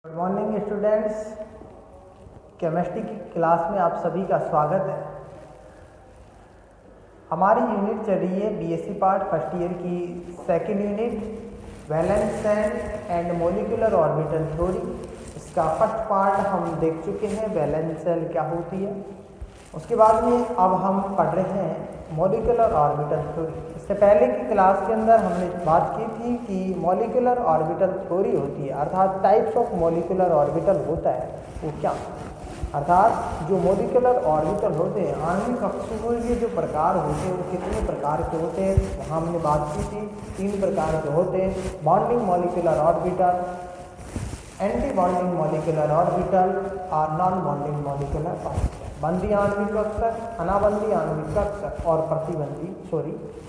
Good morning students. Chemistry की class में आप सभी का स्वागत है। हमारी यूनिट चल रही है बीएससी पार्ट फर्स्ट ईयर की second unit valence shell and molecular orbital theory. इसका फर्स्ट पार्ट हम देख चुके हैं, वैलेंस शेल क्या होती है। उसके बाद में अब हम पढ़ रहे हैं मॉलिक्यूलर ऑर्बिटल थ्योरी। इससे पहले की क्लास के अंदर हमने बात की थी कि मॉलिक्यूलर ऑर्बिटल थ्योरी होती है, अर्थात टाइप्स ऑफ मॉलिक्यूलर ऑर्बिटल होता है वो क्या, अर्थात जो मॉलिक्यूलर ऑर्बिटल होते हैं आणविक कक्षों के जो प्रकार होते हैं वो कितने प्रकार के होते हैं। वहाँ हमने बात की थी 3 प्रकार के होते हैं, bonding molecular orbital, anti bonding molecular orbital और नॉन बॉन्डिंग मॉलिक्यूलर ऑर्बिटल। बंदी आणविक कक्षक, अनाबंदी आणविक कक्षक और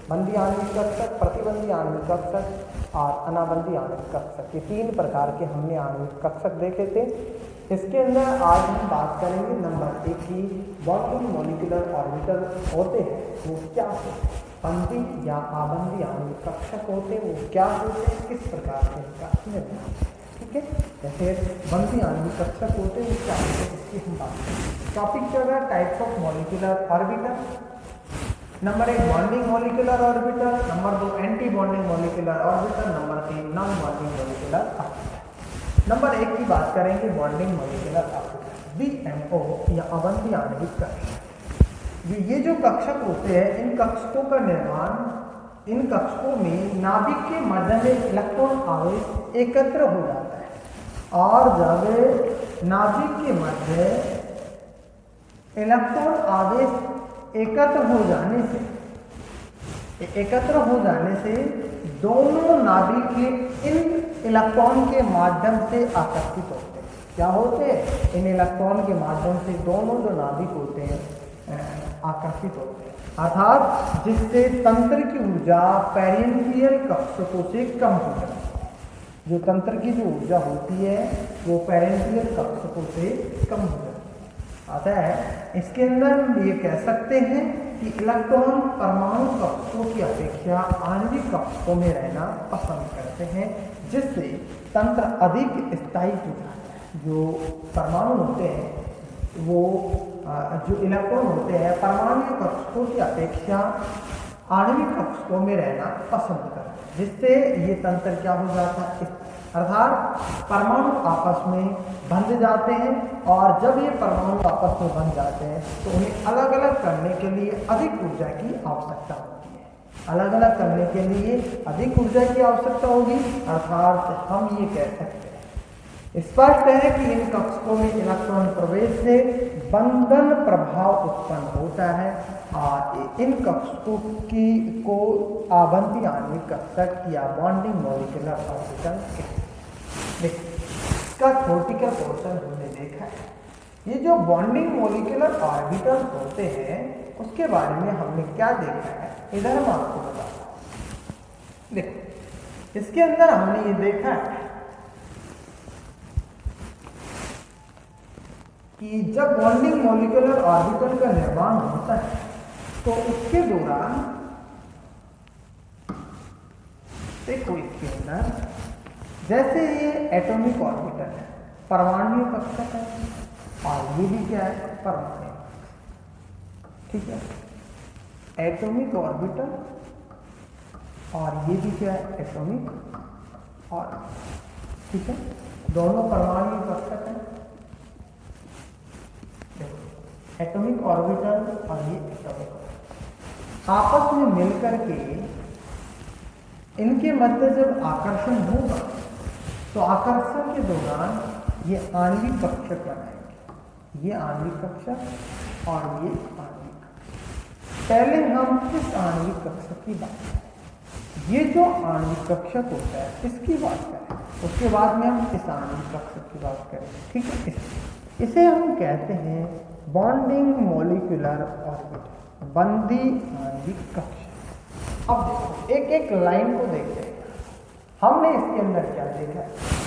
बंदी आणविक कक्षक, प्रतिबंधी आणविक कक्षक और अनाबंदी आणविक कक्षक। ये 3 प्रकार के हमने आणविक कक्षक देखे थे। इसके अंदर आज हम बात करेंगे नंबर 1 की बॉन्डिंग मॉलिक्यूलर ऑर्बिटल होते हैं वो क्या होते हैं, बंदी या आबंदी आणविक कक्षक होते हैं वो क्या होते हैं, किस प्रकार के इनका निर्माण, ठीक है। जैसे बंदी आणविक कक्षक होते हैं वो क्या होते हैं इसकी हम बात करेंगे। टॉपिक चल रहा है types of molecular orbital. Number 1 bonding molecular orbital, number 2 anti bonding molecular orbital, number 3 non bonding molecular orbital. Number 1 की बात करेंगे बॉन्डिंग मॉलिक्यूलर ऑर्बिटल, बीएमओ या अबंदी आणविक कक्षक। ये जो कक्षक होते हैं इन कक्षकों का निर्माण, इन कक्षकों में नाभिक के मध्य में इलेक्ट्रॉन आवेश एकत्र हो जाता है और जब नाभिक के मध्य इलेक्ट्रॉन आवेश एकत्र हो जाने से दोनों नाभिक इन इलेक्ट्रॉन के माध्यम से आकर्षित होते हैं। क्या होते हैं? इन इलेक्ट्रॉन के माध्यम से दोनों जो नाभिक होते हैं आकर्षित होते हैं, अर्थात जिससे तंत्र की ऊर्जा पेरेंटियल कक्षकों से कम हो जाती है। जो तंत्र की जो ऊर्जा होती है वो पेरेंटियल कक्षकों से कम हो जाती है। अतः इसके अंदर हम ये कह सकते हैं कि इलेक्ट्रॉन परमाणु कक्षकों की अपेक्षा आणविक कक्षकों में रहना पसंद करते हैं, जिससे तंत्र अधिक स्थायी हो जाता है। जो परमाणु होते हैं वो जो इलेक्ट्रॉन होते हैं परमाणु कक्षकों की अपेक्षा आणविक कक्षकों में रहना पसंद करते हैं, जिससे ये तंत्र क्या हो जाता है, अर्थात परमाणु आपस में बंध जाते हैं और जब ये परमाणु आपस में बंध जाते हैं तो उन्हें अलग अलग करने के लिए अधिक ऊर्जा की आवश्यकता होती है। अलग अलग करने के लिए अधिक ऊर्जा की आवश्यकता होगी, अर्थात हम ये कह सकते हैं स्पष्ट है कि इन कक्षकों में इलेक्ट्रॉन प्रवेश से बंधन प्रभाव उत्पन्न होता है और इन कक्षकों को आबंदी आणविक कक्षक या बॉन्डिंग मॉलिक्यूलर ऑर्बिटल कहते हैं। इसका थ्योरेटिकल पोर्शन हमने देखा है। ये जो बॉन्डिंग मॉलिक्यूलर ऑर्बिटल होते हैं उसके बारे में हमने क्या देखा है, इधर हम आपको बताता हूं। देखो इसके अंदर हमने ये देखा है कि जब बॉन्डिंग मॉलिक्यूलर ऑर्बिटल का निर्माण होता है तो उसके दौरान देखो इसके अंदर जैसे ये एटॉमिक ऑर्बिटल है, परमाणु कक्षक है और ये भी क्या है, परमाणु, ठीक है। एटॉमिक ऑर्बिटल और ये भी क्या है, एटॉमिक ऑर्बिटल, ठीक है। दोनों परमाणु कक्षक है, एटॉमिक ऑर्बिटल और ये एटॉमिक आपस में मिलकर के इनके मध्य जब आकर्षण होगा तो आकर्षण के दौरान ये आणविक कक्षक बनाएंगे, ये आणविक कक्षक और ये आणविक कक्षक। पहले हम इस आणविक कक्षक की बात करें, ये जो आणविक कक्षक होता है इसकी बात करें, उसके बाद में हम इस आणविक कक्षक की बात करें, ठीक है। इसे हम कहते हैं बॉन्डिंग मॉलिक्यूलर ऑर्बिटल, बंदी आणविक कक्षक। अब देखो एक एक लाइन को देखते हैं। हमने इसके अंदर क्या देखा,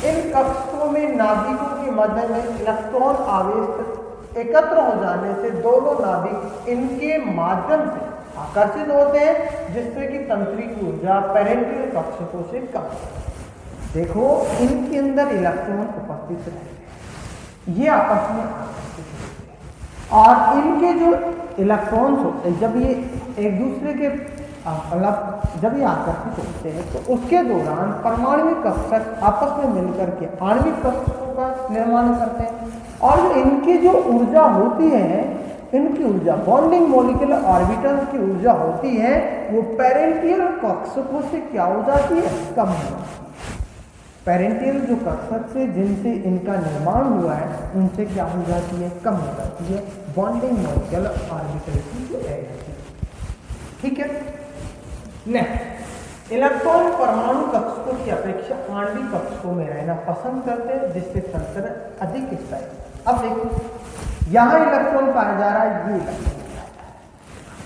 इन कक्षकों में नाभिकों के मध्य में इलेक्ट्रॉन आवेश एकत्र हो जाने से दोनों नाभिक इनके माध्यम से आकर्षित होते हैं, जिससे कि तंत्रिक ऊर्जा पेरेंटियल कक्षकों से कम होती है। देखो इनके अंदर इलेक्ट्रॉन उपस्थित रहते हैं, ये आपस में आकर्षित होते हैं और इनके जो इलेक्ट्रॉन्स होते हैं जब ये एक दूसरे के मतलब जब ये आकर्षित होते हैं तो उसके दौरान परमाणविक कक्षक आपस में मिलकर के आणविक कक्षकों का निर्माण करते हैं और जो इनकी जो ऊर्जा होती है, इनकी ऊर्जा बॉन्डिंग मॉलिक्यूलर ऑर्बिटल की ऊर्जा होती है वो पेरेंटियल कक्षकों से क्या हो जाती है, कम हो जाती है। पेरेंटियल जो कक्षक से जिनसे इनका निर्माण हुआ है उनसे क्या हो जाती है, कम हो जाती है बॉन्डिंग मॉलिक्यूलर ऑर्बिटल की जो एनर्जी। ठीक है। नेक्स्ट, इलेक्ट्रॉन परमाणु कक्षकों की अपेक्षा आणविक कक्षकों में रहना पसंद करते हैं जिससे तंत्र अधिक स्थायी। अब देखो यहाँ इलेक्ट्रॉन पाया जा रहा है, ये इलेक्ट्रॉन पाया जा रहा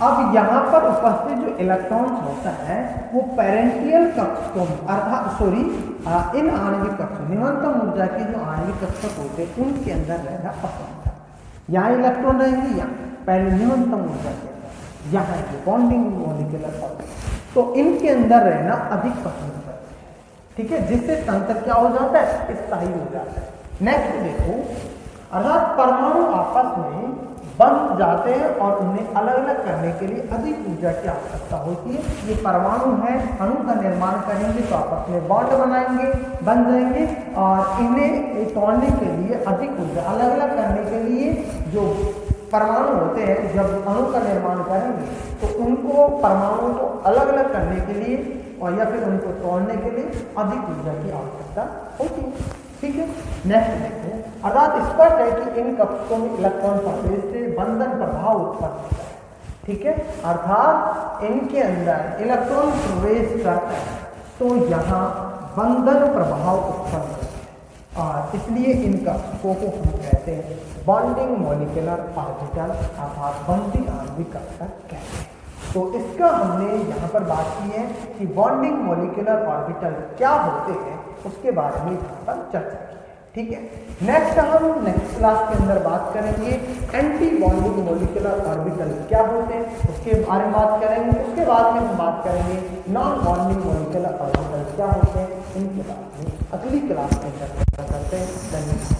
है। अब यहाँ पर उपस्थित जो इलेक्ट्रॉन होता है वो पेरेंटियल कक्षकों में अर्थात इन आणविक कक्षकों न्यूनतम ऊर्जा के जो आणविक कक्षक होते हैं उनके अंदर रहना पसंद करते हैं। यहाँ इलेक्ट्रॉन रहेंगे, यहाँ पहले न्यूनतम ऊर्जा के अंदर, यहाँ बॉन्डिंग मॉलिक्यूलर ऑर्बिटल, तो इनके अंदर रहना अधिक पसंद करते हैं। ठीक है, जिससे तंत्र क्या हो जाता है, स्थायी हो जाता है। नेक्स्ट देखो, अर्थात परमाणु आपस में बंध जाते हैं और उन्हें अलग अलग करने के लिए अधिक ऊर्जा की आवश्यकता होती है। ये परमाणु है, अणु का निर्माण करेंगे तो आपस में बॉन्ड बनाएंगे, बन जाएंगे और इन्हें तोड़ने के लिए अधिक ऊर्जा, अलग अलग करने के लिए जो परमाणु होते हैं जब अणु का निर्माण करेंगे तो उनको परमाणु को अलग अलग करने के लिए और या फिर उनको तोड़ने के लिए अधिक ऊर्जा की आवश्यकता होती है। ठीक है। नेक्स्ट देखो, अर्थात स्पष्ट है कि इन कक्षकों में इलेक्ट्रॉन प्रवेश से बंधन प्रभाव उत्पन्न होता है। ठीक है, अर्थात इनके अंदर इलेक्ट्रॉन प्रवेश करता है तो यहाँ बंधन प्रभाव उत्पन्न होता है और इसलिए इन कक्षकों को हम कहते हैं बॉन्डिंग मॉलिक्यूलर ऑर्बिटल अर्थात बंधी आणविक कक्षक कहते हैं। तो इसका हमने यहाँ पर बात की है कि बॉन्डिंग मॉलिक्यूलर ऑर्बिटल क्या होते हैं, उसके बारे में यहाँ पर चर्चा की है। ठीक है, नेक्स्ट हम नेक्स्ट क्लास के अंदर बात करेंगे एंटी बॉन्डिंग मॉलिक्यूलर ऑर्बिटल क्या होते हैं, उसके बारे में बात करेंगे। उसके बाद में हम बात करेंगे नॉन बॉन्डिंग मॉलिक्यूलर ऑर्बिटल क्या होते हैं, इनके बारे में अगली क्लास में चर्चा करते हैं। धन्यवाद।